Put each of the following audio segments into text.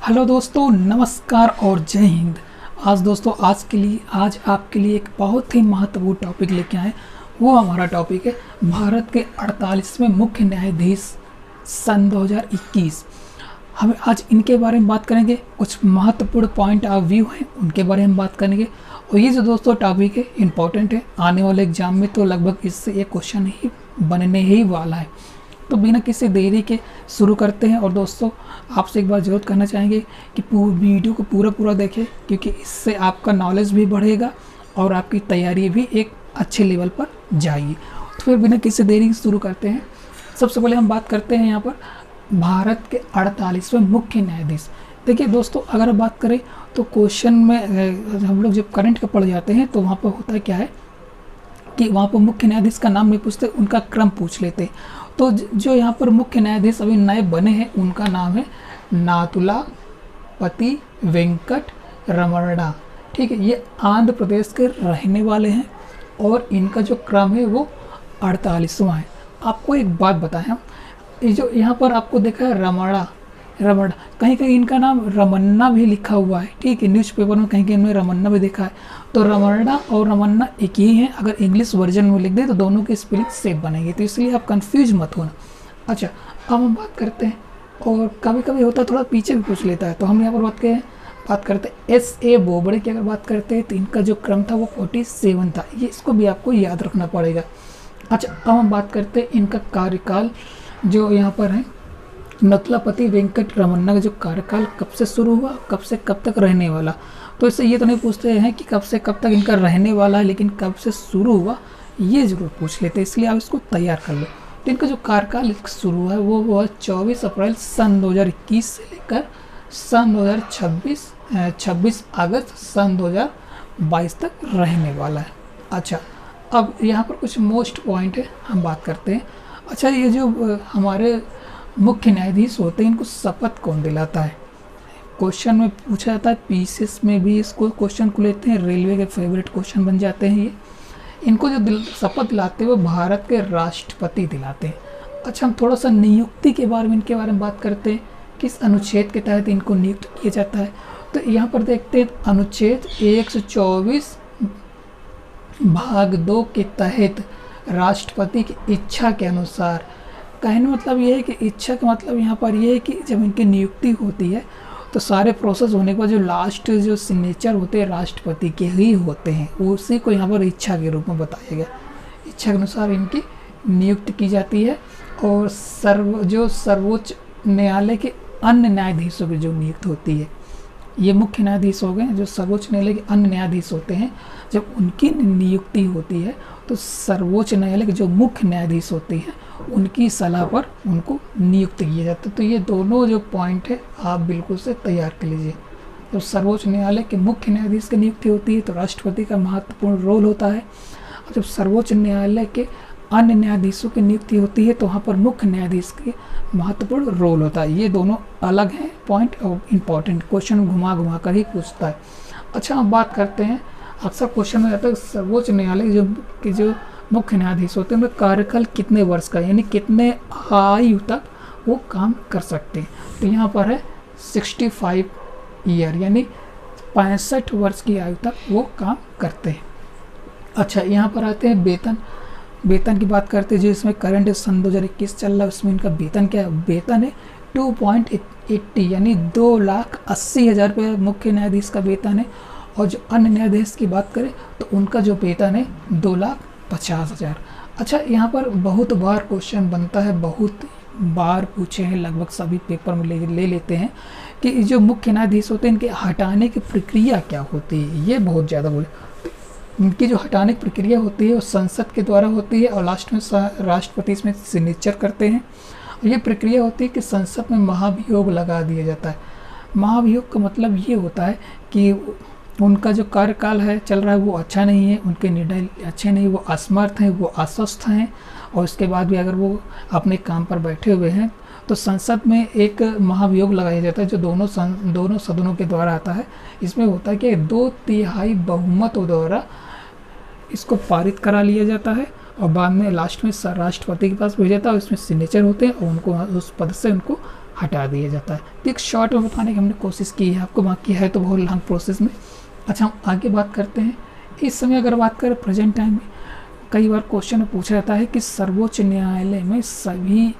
Hello दोस्तों, नमस्कार और जय हिंद। आज आपके लिए एक बहुत ही महत्वपूर्ण टॉपिक लेके आए। वो हमारा टॉपिक है भारत के 48वें मुख्य न्यायाधीश सन 2021। हम आज इनके बारे में बात करेंगे। कुछ महत्वपूर्ण पॉइंट ऑफ व्यू हैं, उनके बारे में बात करेंगे। और ये जो दोस्तों टॉपिक है इम्पोर्टेंट है, आने वाले एग्जाम में तो लगभग इससे एक क्वेश्चन ही बनने ही वाला है। तो बिना किसी देरी के शुरू करते हैं। और दोस्तों आपसे एक बार ज़रूर कहना चाहेंगे कि वीडियो को पूरा देखें, क्योंकि इससे आपका नॉलेज भी बढ़ेगा और आपकी तैयारी भी एक अच्छे लेवल पर जाएगी। तो फिर बिना किसी देरी के शुरू करते हैं। सबसे पहले हम बात करते हैं यहाँ पर भारत के 48वें मुख्य न्यायाधीश। देखिए दोस्तों, अगर बात करें तो क्वेश्चन में हम लोग जब करंट का पढ़ जाते हैं तो वहाँ पर होता क्या है कि वहाँ पर मुख्य न्यायाधीश का नाम नहीं पूछते, उनका क्रम पूछ लेते। तो जो यहाँ पर मुख्य न्यायाधीश अभी नए बने हैं उनका नाम है नाथुलापति वेंकट रमणा। ठीक है, ये आंध्र प्रदेश के रहने वाले हैं और इनका जो क्रम है वो 48वां है। आपको एक बात बताएं, ये जो यहाँ पर आपको देखा है रमणा, कहीं कहीं इनका नाम रमन्ना भी लिखा हुआ है। ठीक है, न्यूज़पेपर में कहीं कहीं इन्होंने रमन्ना भी देखा है। तो रमन्ना और रमन्ना एक ही है। अगर इंग्लिश वर्जन में लिख दे तो दोनों की स्पेलिंग सेम बनेगी, तो इसलिए आप कंफ्यूज मत होना। अच्छा, अब हम बात करते हैं। और कभी कभी होता है थोड़ा पीछे भी पूछ लेता है, तो हम यहाँ पर बात करते हैं S.A. बोबड़े की। अगर बात करते हैं तो इनका जो क्रम था वो 47 था। ये इसको भी आपको याद रखना पड़ेगा। अच्छा, अब हम बात करते हैं इनका कार्यकाल। जो यहाँ पर है नाथुलापति वेंकट रमन्ना का जो कार्यकाल कब से शुरू हुआ, कब से कब तक रहने वाला। तो इससे ये तो नहीं पूछते हैं कि कब से कब तक इनका रहने वाला है, लेकिन कब से शुरू हुआ ये जरूर पूछ लेते हैं, इसलिए आप इसको तैयार कर लो। तो इनका जो कार्यकाल शुरू हुआ है वो हुआ 24 अप्रैल सन 2021 से लेकर सन 26 अगस्त सन 2022 तक रहने वाला है। अच्छा, अब यहाँ पर कुछ मोस्ट पॉइंट है, हम बात करते हैं। अच्छा, ये जो हमारे मुख्य न्यायाधीश होते हैं इनको शपथ कौन दिलाता है? क्वेश्चन में पूछा जाता है, पीसीएस में भी इसको क्वेश्चन को लेते हैं, रेलवे के फेवरेट क्वेश्चन बन जाते हैं ये। इनको जो शपथ दिलाते हैं वो भारत के राष्ट्रपति दिलाते हैं। अच्छा, हम थोड़ा सा नियुक्ति के बारे में इनके बारे में बात करते हैं, किस अनुच्छेद के तहत इनको नियुक्त किया जाता है। तो यहाँ पर देखते हैं अनुच्छेद 124 भाग 2 के तहत राष्ट्रपति की इच्छा के अनुसार। कहने मतलब ये है कि इच्छा का मतलब यहाँ पर ये है कि जब इनकी नियुक्ति होती है तो सारे प्रोसेस होने के बाद जो लास्ट जो सिग्नेचर होते हैं राष्ट्रपति के ही होते हैं, उसी को यहाँ पर इच्छा के रूप में बताया गया। इच्छा के अनुसार इनकी नियुक्ति की जाती है। और सर्वोच्च न्यायालय के अन्य न्यायाधीशों की जो नियुक्त होती है, ये मुख्य न्यायाधीश हो गए। जो सर्वोच्च न्यायालय के अन्य न्यायाधीश होते हैं, जब उनकी नियुक्ति होती है तो सर्वोच्च न्यायालय के जो मुख्य न्यायाधीश होते हैं उनकी सलाह पर उनको नियुक्त किया जाता है। तो ये दोनों जो पॉइंट है आप बिल्कुल से तैयार कर लीजिए। जब सर्वोच्च न्यायालय के मुख्य न्यायाधीश की नियुक्ति होती है तो राष्ट्रपति का महत्वपूर्ण रोल होता है। और जब सर्वोच्च न्यायालय के अन्य न्यायाधीशों की नियुक्ति होती है तो वहाँ पर मुख्य न्यायाधीश की महत्वपूर्ण रोल होता है। ये दोनों अलग हैं पॉइंट और इम्पॉर्टेंट, क्वेश्चन घुमा कर ही पूछता है। अच्छा, हम बात करते हैं, अक्सर क्वेश्चन में रहता है सर्वोच्च न्यायालय जो मुख्य न्यायाधीश होते हैं उनका कार्यकाल कितने वर्ष का, यानी कितने आयु तक वो काम कर सकते हैं। तो यहाँ पर है 65 ईयर, यानी 65 वर्ष की आयु तक वो काम करते हैं। अच्छा, यहाँ पर आते हैं वेतन की बात करते हैं। जो इसमें करंट सन 2021 चल रहा है उसमें इनका वेतन क्या है? वेतन है 2.80, यानी 2,80,000 रुपये मुख्य न्यायाधीश का वेतन है। और जो अन्य न्यायाधीश की बात करें तो उनका जो वेतन है 2,50,000। अच्छा, यहाँ पर बहुत बार क्वेश्चन बनता है, बहुत बार पूछे हैं, लगभग सभी पेपर में ले लेते हैं कि जो मुख्य न्यायाधीश होते हैं इनके हटाने की प्रक्रिया क्या होती है। ये बहुत ज़्यादा बोले, इनकी जो हटाने की प्रक्रिया होती है वो संसद के द्वारा होती है और लास्ट में राष्ट्रपति इसमें सिग्नेचर करते हैं। ये प्रक्रिया होती है कि संसद में महाभियोग लगा दिया जाता है। महाभियोग का मतलब ये होता है कि उनका जो कार्यकाल है चल रहा है वो अच्छा नहीं है, उनके निर्णय अच्छे नहीं, वो असमर्थ हैं, वो अस्वस्थ हैं। और उसके बाद भी अगर वो अपने काम पर बैठे हुए हैं तो संसद में एक महाभियोग लगाया जाता है जो दोनों सदनों के द्वारा आता है। इसमें होता है कि 2/3 बहुमत द्वारा इसको पारित करा लिया जाता है और बाद में लास्ट में राष्ट्रपति के पास भेजा जाता है और इसमें सिग्नेचर होते हैं और उनको उस पद से उनको हटा दिया जाता है। तो एक शॉर्ट में बताने की हमने कोशिश की है आपको, बाकी है तो बहुत लॉन्ग प्रोसेस में। अच्छा, हम आगे बात करते हैं। इस समय अगर बात करें प्रेजेंट टाइम में, कई बार क्वेश्चन पूछा जाता है कि सर्वोच्च न्यायालय में सभी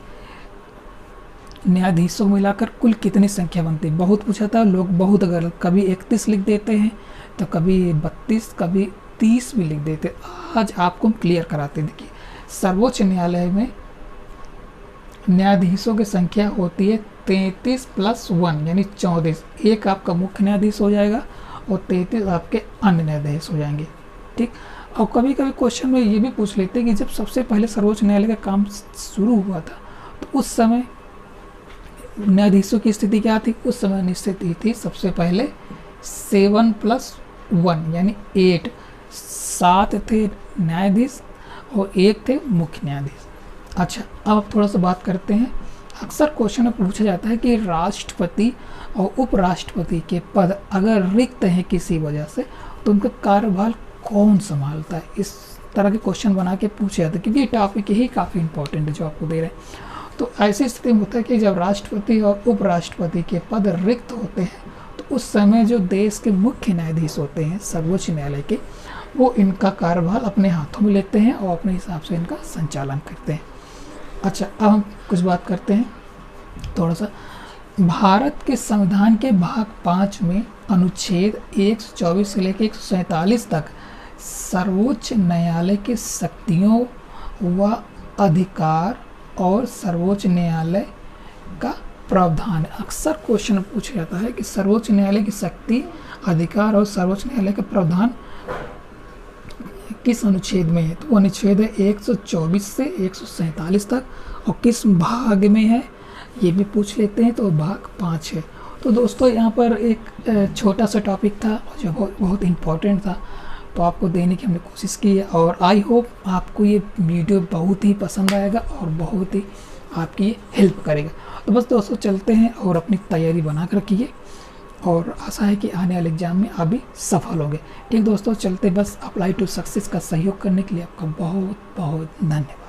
न्यायाधीशों को मिलाकर कुल कितनी संख्या बनती है। बहुत पूछा था, लोग बहुत अगर कभी 31 लिख देते हैं तो कभी 32, कभी 30 भी लिख देते। आज आपको हम क्लियर कराते हैं। देखिए, सर्वोच्च न्यायालय में न्यायाधीशों की संख्या होती है 33 + 1 यानी 34। एक आपका मुख्य न्यायाधीश हो जाएगा और 33 आपके अन्य न्यायाधीश हो जाएंगे। ठीक, और कभी कभी क्वेश्चन में ये भी पूछ लेते हैं कि जब सबसे पहले सर्वोच्च न्यायालय का काम शुरू हुआ था तो उस समय न्यायाधीशों की स्थिति क्या थी। उस समय स्थिति थी सबसे पहले 7 + 1 यानी 8, 7 थे न्यायाधीश और 1 थे मुख्य न्यायाधीश। अच्छा, अब थोड़ा सा बात करते हैं। अक्सर क्वेश्चन में पूछा जाता है कि राष्ट्रपति और उपराष्ट्रपति के पद अगर रिक्त हैं किसी वजह से तो उनका कार्यभार कौन संभालता है। इस तरह के क्वेश्चन बना के पूछे जाते हैं क्योंकि ये टॉपिक ही काफ़ी इंपॉर्टेंट है जो आपको दे रहे हैं। तो ऐसी स्थिति में होता है कि जब राष्ट्रपति और उपराष्ट्रपति के पद रिक्त होते हैं तो उस समय जो देश के मुख्य न्यायाधीश होते हैं सर्वोच्च न्यायालय के, वो इनका कार्यभार अपने हाथों में लेते हैं और अपने हिसाब से इनका संचालन करते हैं। अच्छा, अब हम कुछ बात करते हैं थोड़ा सा। भारत के संविधान के भाग 5 में अनुच्छेद 124 से लेकर 147 तक सर्वोच्च न्यायालय की शक्तियों व अधिकार और सर्वोच्च न्यायालय का प्रावधान है। अक्सर क्वेश्चन पूछा जाता है कि सर्वोच्च न्यायालय की शक्ति, अधिकार और सर्वोच्च न्यायालय का प्रावधान किस अनुच्छेद में है। तो वो अनुच्छेद है 124 से 147 तक। और किस भाग में है ये भी पूछ लेते हैं, तो भाग 5 है। तो दोस्तों, यहाँ पर एक छोटा सा टॉपिक था जो बहुत इम्पोर्टेंट था, तो आपको देने की हमने कोशिश की है। और आई होप आपको ये वीडियो बहुत ही पसंद आएगा और बहुत ही आपकी हेल्प करेगा। तो बस दोस्तों, चलते हैं और अपनी तैयारी बना कर रखिए और आशा है कि आने वाले एग्जाम में आप भी सफल होंगे। ठीक दोस्तों, चलते बस। अप्लाई टू सक्सेस का सहयोग करने के लिए आपका बहुत बहुत धन्यवाद।